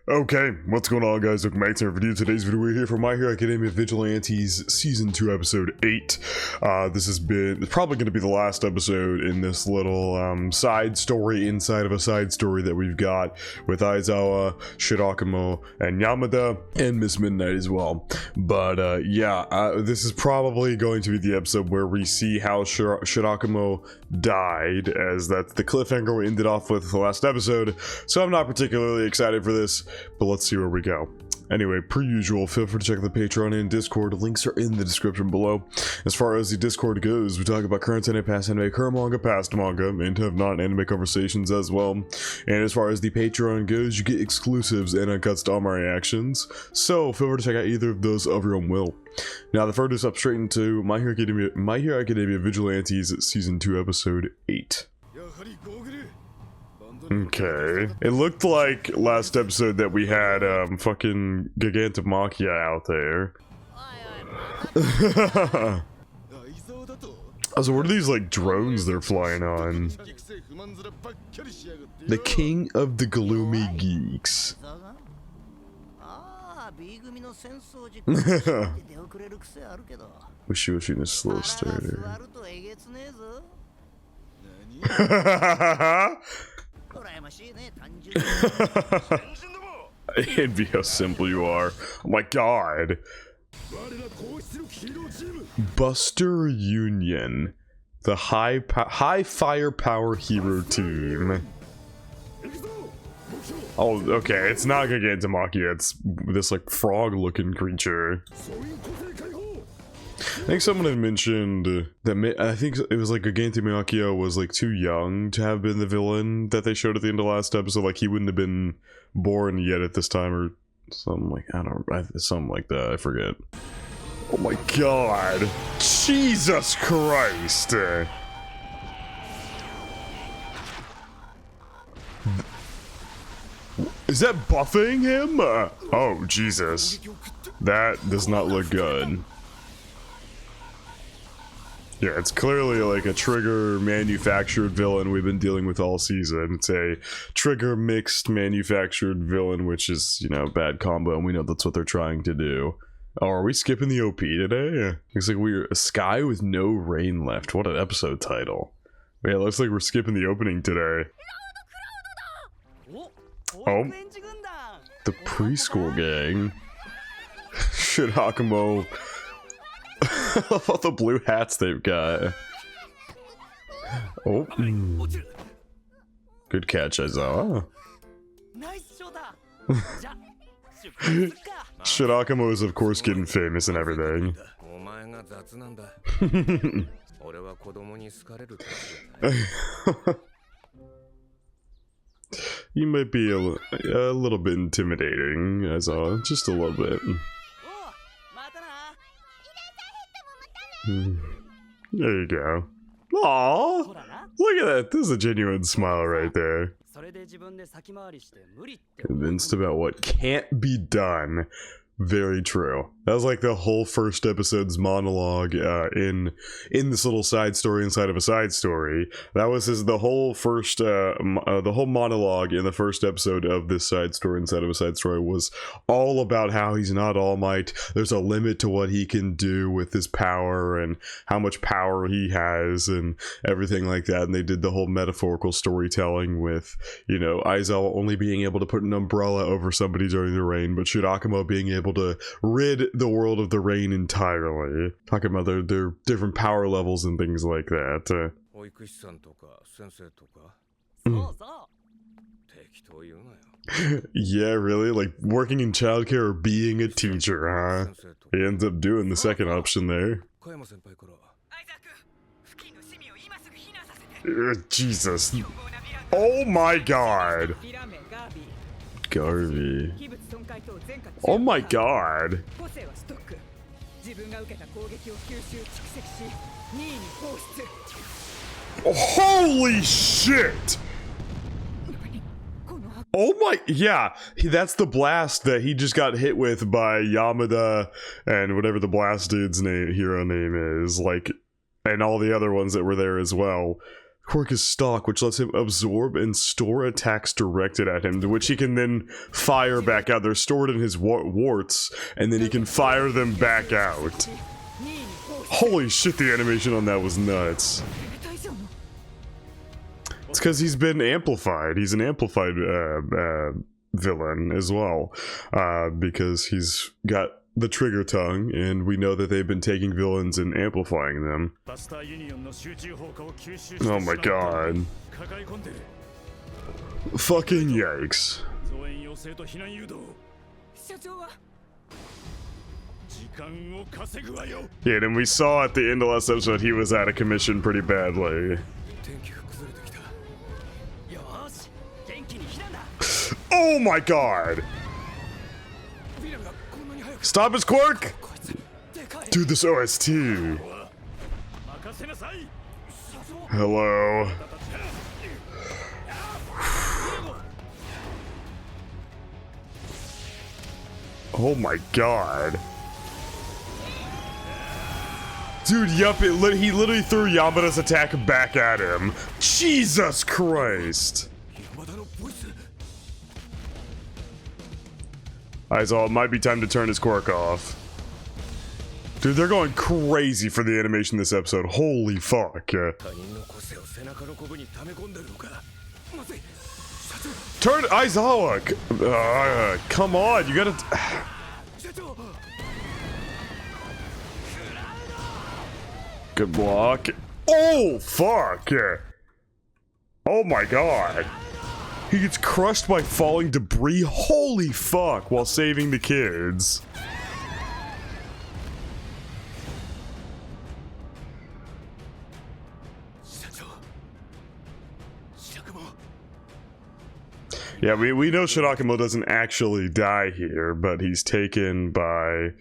Okay, what's going on, guys? Welcome back to our video. Today's video, we're here for My Hero Academia Vigilantes Season 2, Episode 8. This has been probably going to be the last episode in this little side story inside of a side story that we've got with Aizawa, Shirakumo, and Yamada, and Miss Midnight as well. But this is probably going to be the episode where we see how Shirakumo died, as that's the cliffhanger we ended off with the last episode. So I'm not particularly excited for this, but let's see where we go. Anyway, per usual, feel free to check the Patreon and Discord. Links are in the description below. As far as the Discord goes, we talk about current anime, past anime, current manga, past manga, and have non-anime conversations as well. And as far as the Patreon goes, you get exclusives and uncuts to all my reactions. So feel free to check out either of those of your own will. Now, the furthest up straight into My Hero Academia Vigilantes Season 2, Episode 8. Okay. It looked like last episode that we had fucking Gigantomachia out there. So what are these like drones they're flying on? The King of the Gloomy Geeks. Wishy in a slow starter. It'd be how simple you are. Oh my god. Buster Union, the high firepower hero team. Oh, okay, it's not Gigantomachia, it's this like frog looking creature. I think someone had mentioned that I think it was like Gigantomachia was like too young to have been the villain that they showed at the end of last episode. Like he wouldn't have been born yet at this time, or something like something like that. I forget. Oh my god! Jesus Christ! Is that buffing him? Oh Jesus! That does not look good. Yeah, it's clearly like a Trigger manufactured villain we've been dealing with all season. It's a Trigger mixed manufactured villain, which is, you know, bad combo, and we know that's what they're trying to do. Oh, are we skipping the OP today? Looks like we're a sky with no rain left. What an episode title. Yeah, it looks like we're skipping the opening today. Oh, the preschool gang. Shirakumo. I love all the blue hats they've got. Oh. Good catch, Aizawa. Shirakumo is, of course, getting famous and everything. You might be a little bit intimidating, Aizawa. Just a little bit. There you go. Aww! Look at that! This is a genuine smile right there. Convinced about what can't be done. Very true. That was like the whole first episode's monologue in this little side story inside of a side story. That was the whole first the whole monologue in the first episode of this side story inside of a side story was all about how he's not All Might. There's a limit to what he can do with his power and how much power he has and everything like that. And they did the whole metaphorical storytelling with, you know, Aizawa only being able to put an umbrella over somebody during the rain, but Shirakumo being able to rid the world of the rain entirely. Talking about their different power levels and things like that. Yeah, really? Like working in childcare or being a teacher, huh? He ends up doing the second option there. Jesus. Oh my god. Garvey. Oh my god. Holy shit! Oh my, yeah, that's the blast that he just got hit with by Yamada and whatever the blast dude's hero name is, like, and all the other ones that were there as well. Quirk is Stalk, which lets him absorb and store attacks directed at him, to which he can then fire back out. They're stored in his warts, and then he can fire them back out. Holy shit, the animation on that was nuts. It's because he's been amplified. He's an amplified villain as well, because he's got the trigger tongue, and we know that they've been taking villains and amplifying them. Oh my god. Fucking yikes. Yeah, and we saw at the end of last episode he was out of commission pretty badly. Oh my god! Stop his quirk! Dude, this OST. Hello. Oh my god. Dude, yup, he literally threw Yamada's attack back at him. Jesus Christ. Aizawa, it might be time to turn his quirk off. Dude, they're going crazy for the animation this episode. Holy fuck. Turn Aizawa! Come on, you gotta... Good block. Oh, fuck! Oh my god. He gets crushed by falling debris. Holy fuck, while saving the kids. Yeah, we know Shirakumo doesn't actually die here, but he's taken by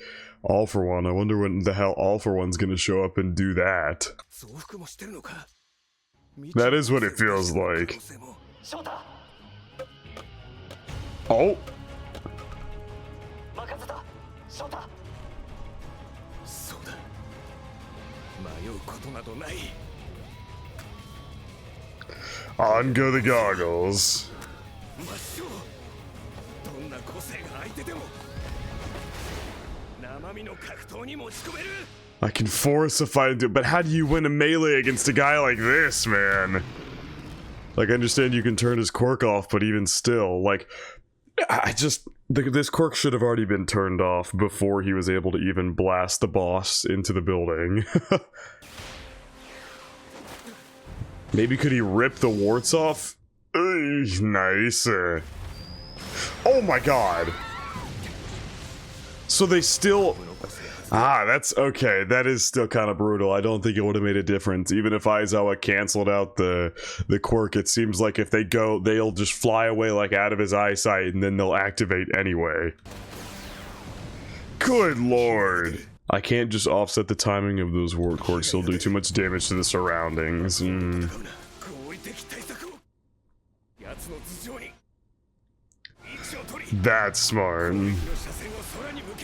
All For One. I wonder when the hell All For One's gonna show up and do that. That is what it feels like. Oh! On go the goggles. I can force a fight, but how do you win a melee against a guy like this, man? Like, I understand you can turn his quirk off, but even still, like, this quirk should have already been turned off before he was able to even blast the boss into the building. Maybe could he rip the warts off? Nice. Oh my god. So they still... Ah, that's okay. That is still kind of brutal. I don't think it would have made a difference. Even if Aizawa canceled out the quirk, it seems like if they go, they'll just fly away like out of his eyesight and then they'll activate anyway. Good lord. I can't just offset the timing of those ward quirks. They'll do too much damage to the surroundings. That's smart.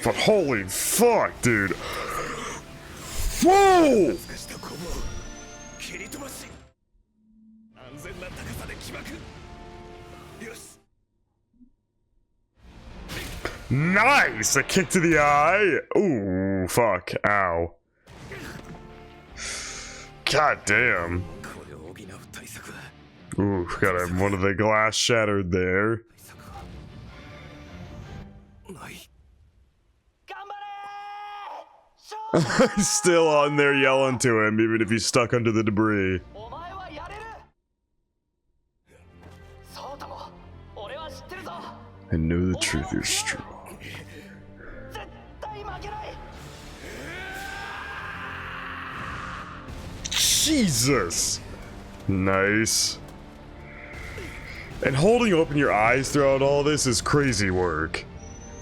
But holy fuck, dude. Whoa! Nice! A kick to the eye! Ooh, fuck. Ow. God damn. Ooh, got one of the glass shattered there. He's still on there yelling to him, even if he's stuck under the debris. I know the truth is strong. Jesus! Nice. And holding open your eyes throughout all this is crazy work.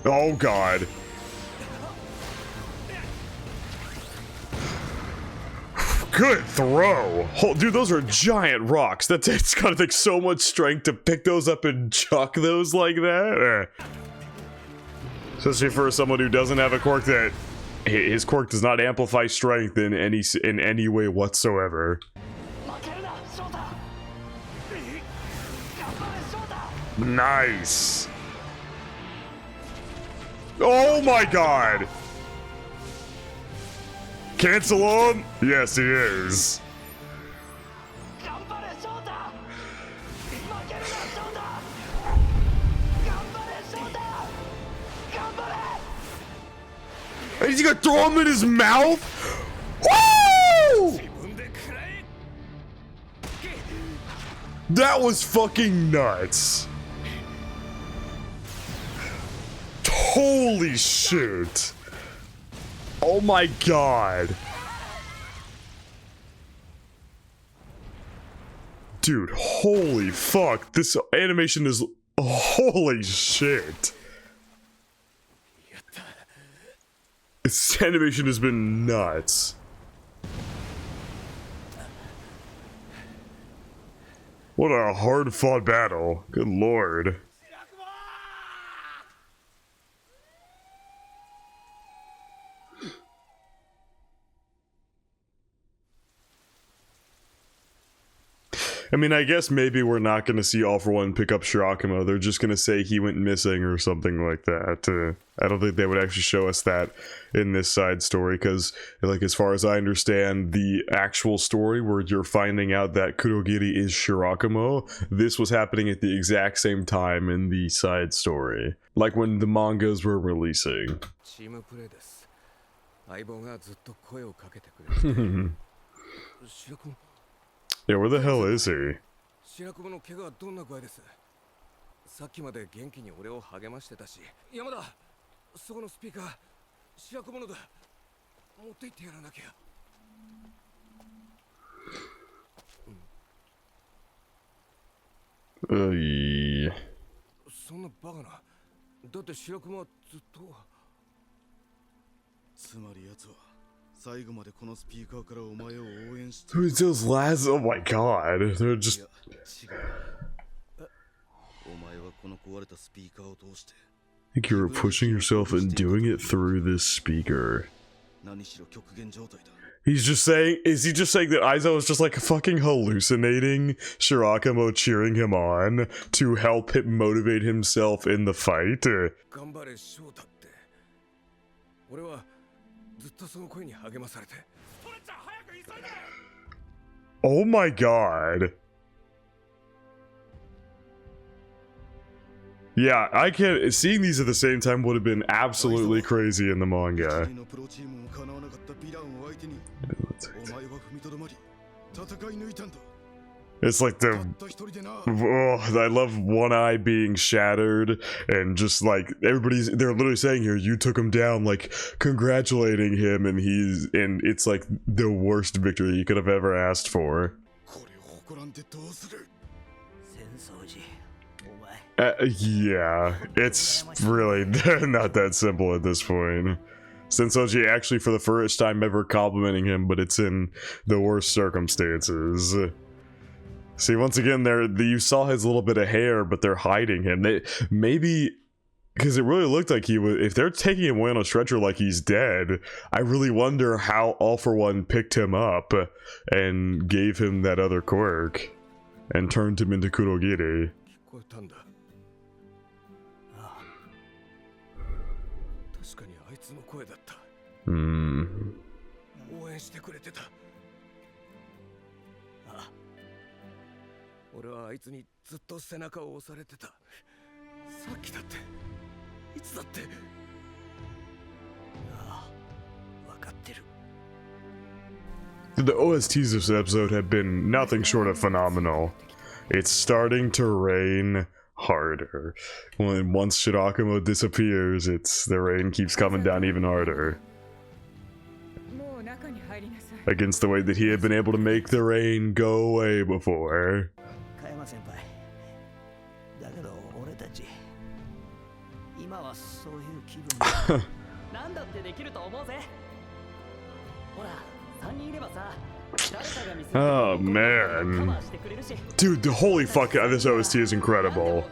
Oh god. Good throw! Dude, those are giant rocks. It's gotta take so much strength to pick those up and chuck those like that. Especially for someone who doesn't have a quirk that... His quirk does not amplify strength in any way whatsoever. Nice. Oh my god. Cancel him? Yes, he is. Is he gonna throw him in his mouth? Woo! That was fucking nuts. Holy shit. Oh my god. Dude, holy fuck. This animation is... Holy shit. This animation has been nuts. What a hard-fought battle. Good lord. I mean, I guess maybe we're not going to see All For One pick up Shirakumo. They're just going to say he went missing or something like that. I don't think they would actually show us that in this side story, because, like, as far as I understand, the actual story where you're finding out that Kurogiri is Shirakumo, this was happening at the exact same time in the side story. Like when the mangas were releasing. Yeah, where the hell is he? Who's those lads? Oh my god, they're just... I think you were pushing yourself and doing it through this speaker. He's just saying, is he just saying that Aizo is just like fucking hallucinating Shirakumo cheering him on to help him motivate himself in the fight? Oh my god. Yeah, I can't... Seeing these at the same time would have been absolutely crazy in the manga. It's like the... Oh, I love One Eye being shattered, and just like, everybody's... They're literally saying here, you took him down, like, congratulating him, and he's... And it's like the worst victory you could have ever asked for. Yeah, it's really not that simple at this point. Sensoji actually for the first time ever complimenting him, but it's in the worst circumstances. See, once again, you saw his little bit of hair, but they're hiding him. Maybe, because it really looked like he was, if they're taking him away on a stretcher like he's dead, I really wonder how All For One picked him up and gave him that other quirk and turned him into Kurogiri. The OSTs of this episode have been nothing short of phenomenal. It's starting to rain harder. Once Shirakumo disappears, the rain keeps coming down even harder. Against the way that he had been able to make the rain go away before. Oh man, dude, the holy fuck, this OST is incredible.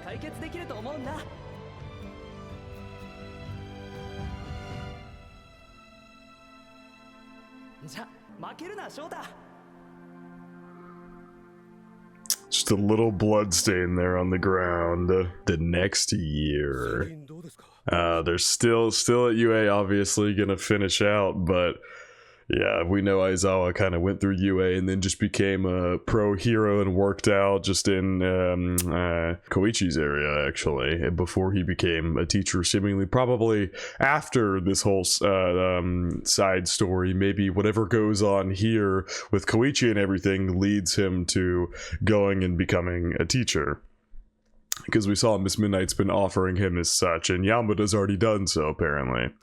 Just Just a little blood stain there on the ground. The next year. They're still at UA, obviously, gonna finish out, but yeah, we know Aizawa kind of went through UA and then just became a pro hero and worked out just in Koichi's area, actually, before he became a teacher, seemingly probably after this whole side story. Maybe whatever goes on here with Koichi and everything leads him to going and becoming a teacher. Because we saw Miss Midnight's been offering him as such, and Yamada's already done so, apparently.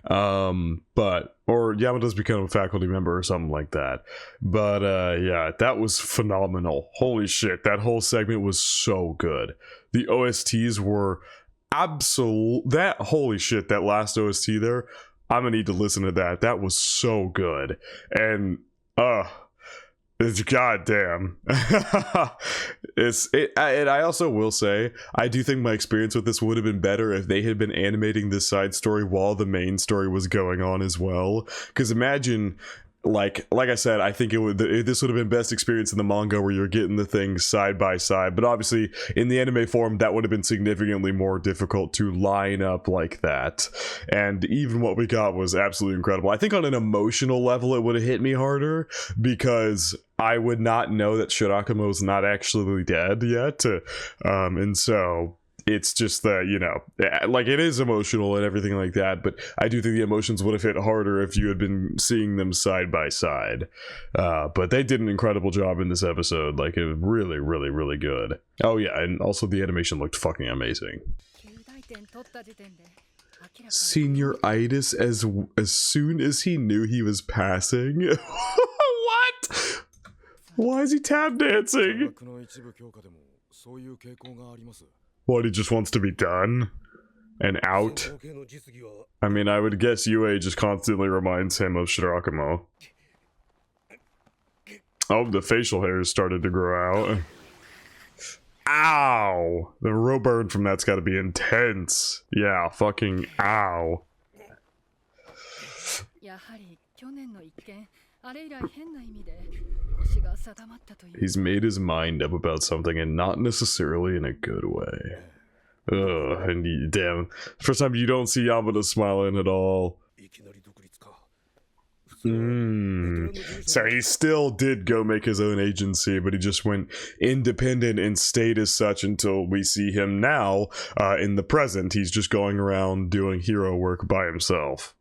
Or Yamada's become a faculty member or something like that. But, yeah, that was phenomenal. Holy shit, that whole segment was so good. The OSTs were holy shit, that last OST there, I'm gonna need to listen to that. That was so good. And, it's goddamn. And I also will say, I do think my experience with this would have been better if they had been animating this side story while the main story was going on as well. Because imagine, like I said, I think this would have been best experience in the manga where you're getting the things side by side. But obviously, in the anime form, that would have been significantly more difficult to line up like that. And even what we got was absolutely incredible. I think on an emotional level, it would have hit me harder because I would not know that Shirakumo's not actually dead yet. And so it's just that, you know, like, it is emotional and everything like that, but I do think the emotions would have hit harder if you had been seeing them side by side. But they did an incredible job in this episode. Like, it was really, really, really good. Oh yeah, and also the animation looked fucking amazing. Senioritis as soon as he knew he was passing. What? Why is he tap dancing? What, he just wants to be done and out? I mean, I would guess UA just constantly reminds him of Shirakumo. Oh, the facial hairs started to grow out. Ow! The real burn from that's gotta be intense. Yeah, fucking ow. He's made his mind up about something, and not necessarily in a good way. Ugh, and damn, first time you don't see Yamada smiling at all. So he still did go make his own agency, but he just went independent and stayed as such until we see him now, in the present. He's just going around doing hero work by himself.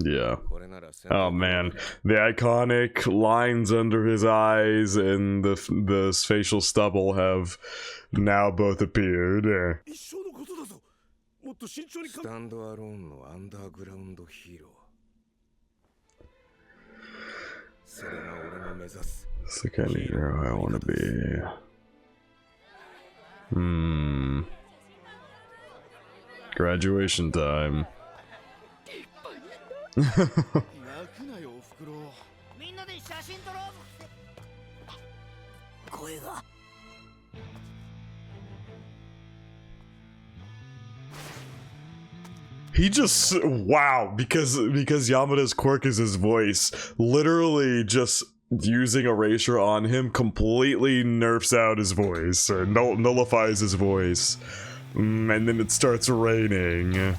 Yeah. Oh man, the iconic lines under his eyes and the facial stubble have now both appeared. Stand alone no underground hero. It's the kind of hero I want to be. Graduation time. He just, wow, because Yamada's quirk is his voice, literally just using erasure on him completely nerfs out his voice, or nullifies his voice. And then it starts raining.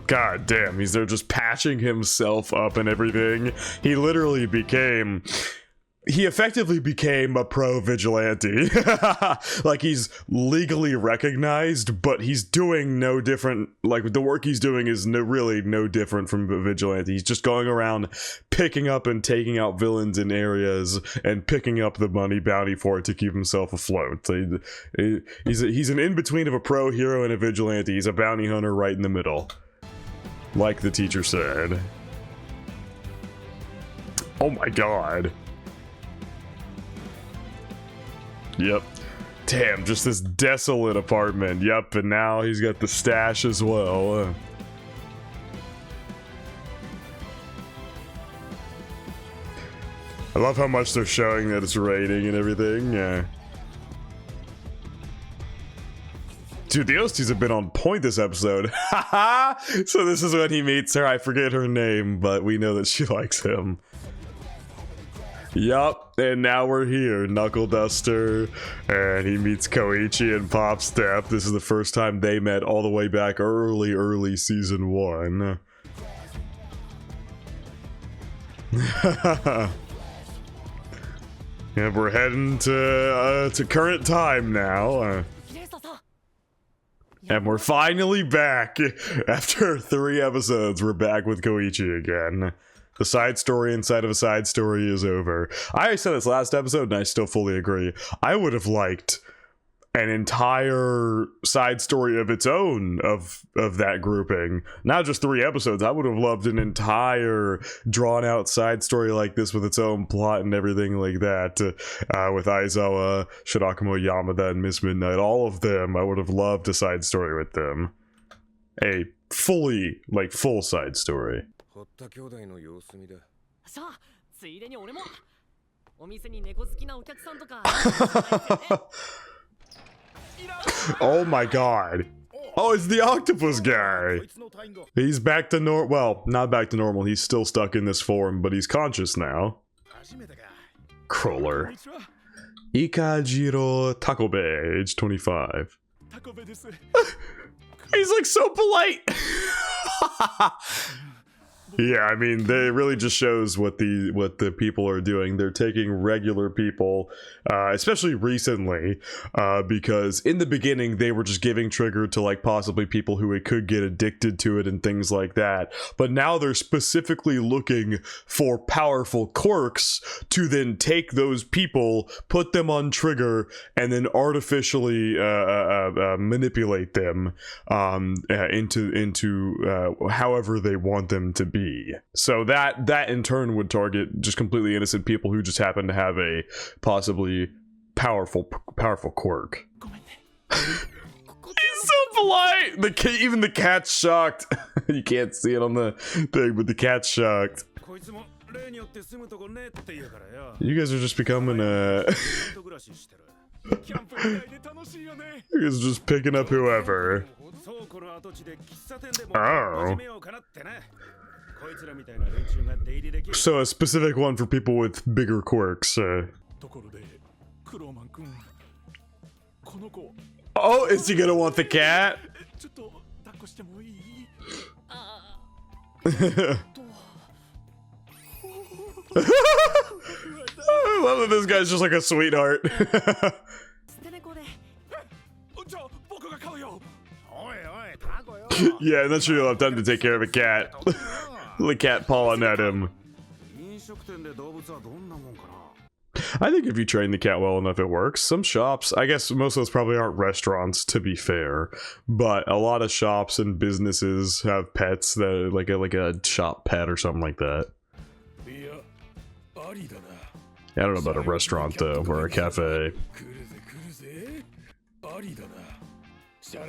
God damn, he's there just patching himself up and everything. He literally became... He effectively became a pro vigilante. Like, he's legally recognized, but he's doing no different. Like, the work he's doing is really no different from a vigilante. He's just going around picking up and taking out villains in areas and picking up the money bounty for it to keep himself afloat. So he's an in-between of a pro hero and a vigilante. He's a bounty hunter right in the middle. Like the teacher said. Oh my god. Yep. Damn, just this desolate apartment. Yep, and now he's got the stash as well. I love how much they're showing that it's raining and everything. Dude, the OSTs have been on point this episode. So this is when he meets her. I forget her name, but we know that she likes him. Yup, and now we're here. Knuckle Duster, and he meets Koichi and Pop Step. This is the first time they met all the way back early season 1. And we're heading to current time now. And we're finally back. After 3 episodes, we're back with Koichi again. The side story inside of a side story is over. I said this last episode, and I still fully agree. I would have liked an entire side story of its own of that grouping. Not just 3 episodes. I would have loved an entire drawn out side story like this with its own plot and everything like that. With Aizawa, Shirakumo, Yamada, and Miss Midnight. All of them. I would have loved a side story with them. A fully, like, full side story. Oh my god. Oh, it's the octopus guy. He's back to normal. Well, not back to normal. He's still stuck in this form, but he's conscious now. Crawler. Ikajiro Takobe, age 25. He's like so polite. Yeah, I mean, they really just shows what the people are doing. They're taking regular people, especially recently, because in the beginning they were just giving trigger to like possibly people who could get addicted to it and things like that. But now they're specifically looking for powerful quirks to then take those people, put them on trigger, and then artificially manipulate them into however they want them to be. So that in turn would target just completely innocent people who just happen to have a possibly powerful quirk. He's so polite. Even the cat's shocked. You can't see it on the thing, but the cat's shocked. You guys are just becoming you guys are just picking up whoever. Oh. So a specific one for people with bigger quirks. Oh, is he gonna want the cat? I love that this guy's just like a sweetheart. Yeah, I'm not sure you'll have time to take care of a cat. The cat pawing at him. I think if you train the cat well enough, it works. Some shops, I guess most of those probably aren't restaurants, to be fair, but a lot of shops and businesses have pets that are like a shop pet or something like that. I don't know about a restaurant though, or a cafe.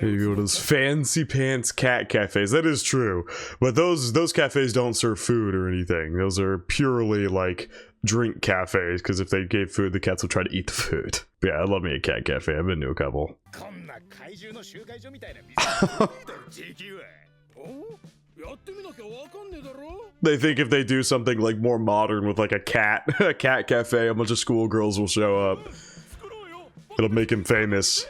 You go to those fancy pants cat cafes. That is true, but those cafes don't serve food or anything. Those are purely like drink cafes, because if they gave food, the cats would try to eat the food. But yeah, I love me a cat cafe. I've been to a couple. They think if they do something like more modern with like a cat cafe, a bunch of schoolgirls will show up. It'll make him famous.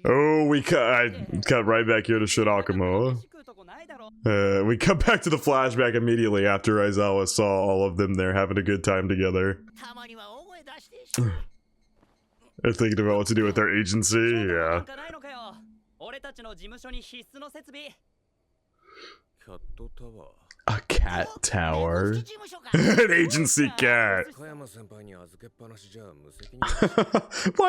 Oh, we cut right back here to Shirakumo. We cut back to the flashback immediately after Aizawa saw all of them there having a good time together. They're thinking about what to do with their agency, yeah. A cat tower? An agency cat. Why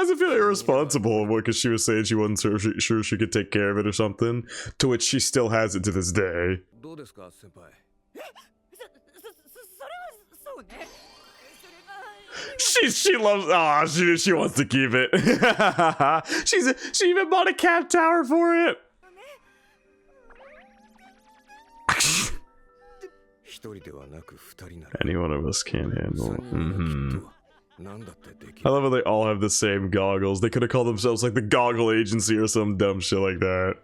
does it feel irresponsible? Because she was saying she wasn't sure she could take care of it or something, to which she still has it to this day. She loves, she wants to keep it. She even bought a cat tower for it. Any one of us can't handle. I love how they all have the same goggles. They could have called themselves like the Goggle Agency or some dumb shit like that.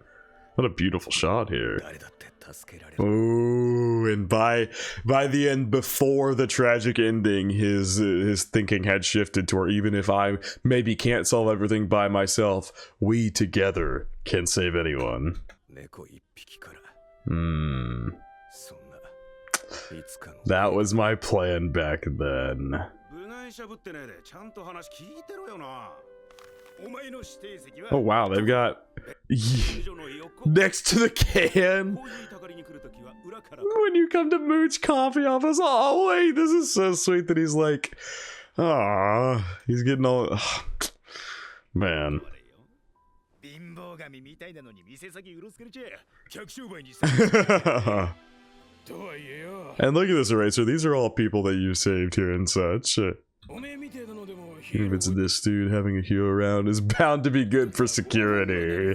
What a beautiful shot here. Ooh, and by the end, before the tragic ending, his thinking had shifted to where even if I maybe can't solve everything by myself, we together can save anyone. That was my plan back then. Oh wow, they've got next to the can when you come to mooch coffee off us. Oh wait, this is so sweet that he's like, ah, he's getting all, man. And look at this eraser. These are all people that you saved here and such. If it's this dude, having a hero around is bound to be good for security.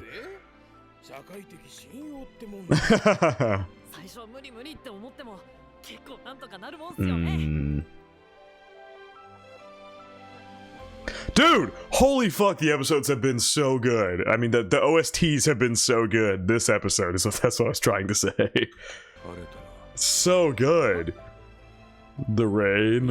Dude, holy fuck, the episodes have been so good. I mean, the OSTs have been so good this episode, so that's what I was trying to say. So good. The rain.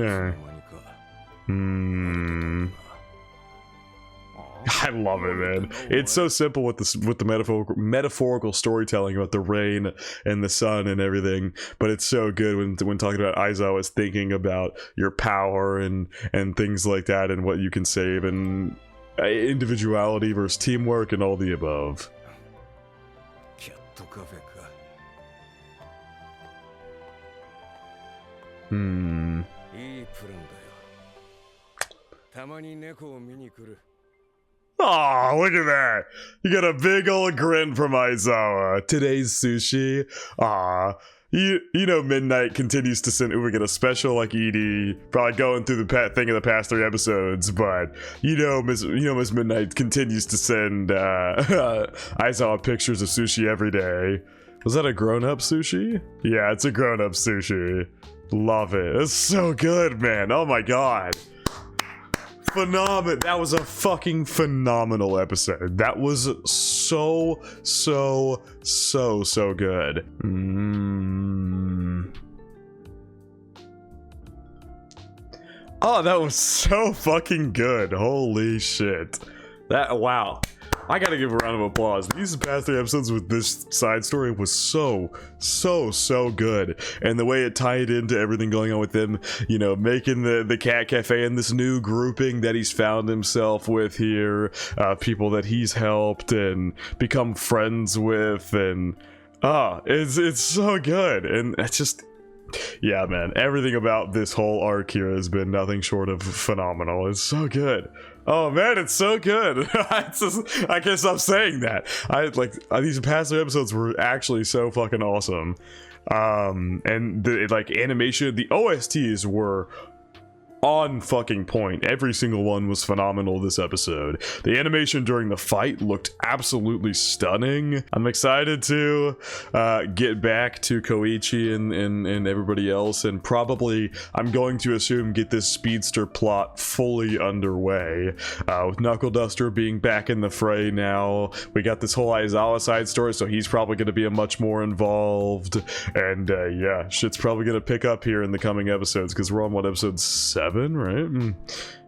I love it, man. It's so simple with the metaphorical storytelling about the rain and the sun and everything, but it's so good when talking about Aizawa's thinking about your power and things like that and what you can save and individuality versus teamwork and all the above. Oh, look at that. You got a big old grin from Aizawa. Today's sushi. Aw. You know Midnight continues to send, we get a special like ED, probably going through the thing of the past 3 episodes, but Miss Midnight continues to send Aizawa pictures of sushi every day. Was that a grown-up sushi? Yeah, it's a grown-up sushi. Love it. It's so good, man. Oh my god. Phenomenal. That was a fucking phenomenal episode. That was so good. Oh, that was so fucking good. Holy shit. Wow. I gotta give a round of applause. These past 3 episodes with this side story was so good. And the way it tied into everything going on with them, you know, making the cat cafe and this new grouping that he's found himself with here, people that he's helped and become friends with, and it's so good. And it's just, yeah, man, everything about this whole arc here has been nothing short of phenomenal. It's so good. Oh man, it's so good. I can't stop saying that. These past 3 episodes were actually so fucking awesome. And the animation, the OSTs were on fucking point. Every single one was phenomenal this episode. The animation during the fight looked absolutely stunning. I'm excited to get back to Koichi and everybody else, and probably, I'm going to assume, get this speedster plot fully underway. With Knuckle Duster being back in the fray now, we got this whole Aizawa side story, so he's probably going to be a much more involved, and yeah, shit's probably going to pick up here in the coming episodes, because we're on, what, episode 7? Right?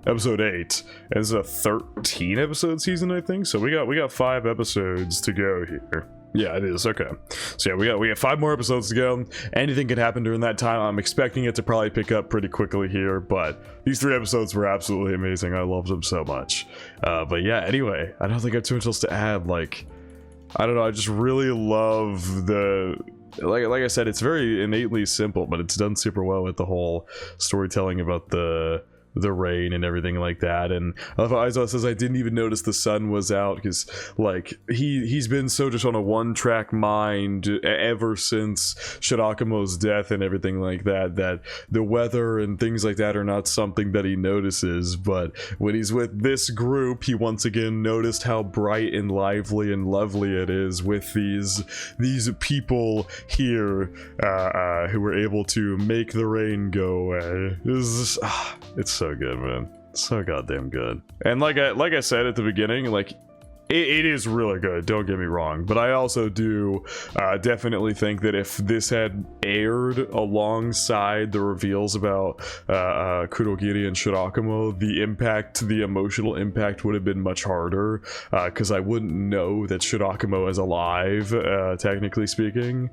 Episode 8. And it's a 13 episode season, I think. So we got 5 episodes to go here. Yeah, it is. Okay. So yeah, we got 5 more episodes to go. Anything could happen during that time. I'm expecting it to probably pick up pretty quickly here, but these 3 episodes were absolutely amazing. I loved them so much. But yeah, anyway, I don't think I have too much else to add. Like, I don't know, I just really love the... Like I said, it's very innately simple, but it's done super well with the whole storytelling about the rain and everything like that. And I love how Aizawa says, I didn't even notice the sun was out, because like he's been so just on a one-track mind ever since Shirakumo's death and everything like that, that the weather and things like that are not something that he notices. But when he's with this group, he once again noticed how bright and lively and lovely it is with these people here who were able to make the rain go away. It's so good, man. So goddamn good. And like I said at the beginning, like, it is really good, don't get me wrong, but I also do definitely think that if this had aired alongside the reveals about Kurogiri and Shirakumo, the emotional impact would have been much harder, because I wouldn't know that Shirakumo is alive, technically speaking.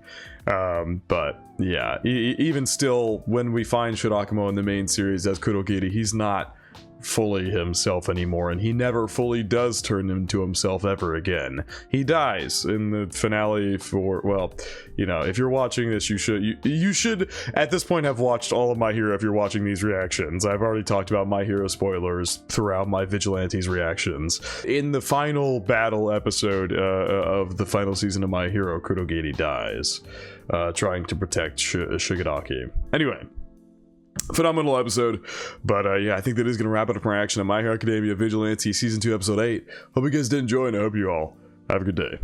But yeah, even still, when we find Shirakumo in the main series as Kurogiri, he's not fully himself anymore, and he never fully does turn into himself ever again. He dies in the finale for, well, you know, if you're watching this, you should at this point have watched all of My Hero if you're watching these reactions. I've already talked about My Hero spoilers throughout my Vigilantes reactions. In the final battle episode of the final season of My Hero, Kurogiri dies, trying to protect Shigaraki. Anyway, phenomenal episode, but yeah, I think that is going to wrap it up my reaction on My Hero Academia Vigilante Season 2 Episode 8. Hope you guys did enjoy, and I hope you all have a good day.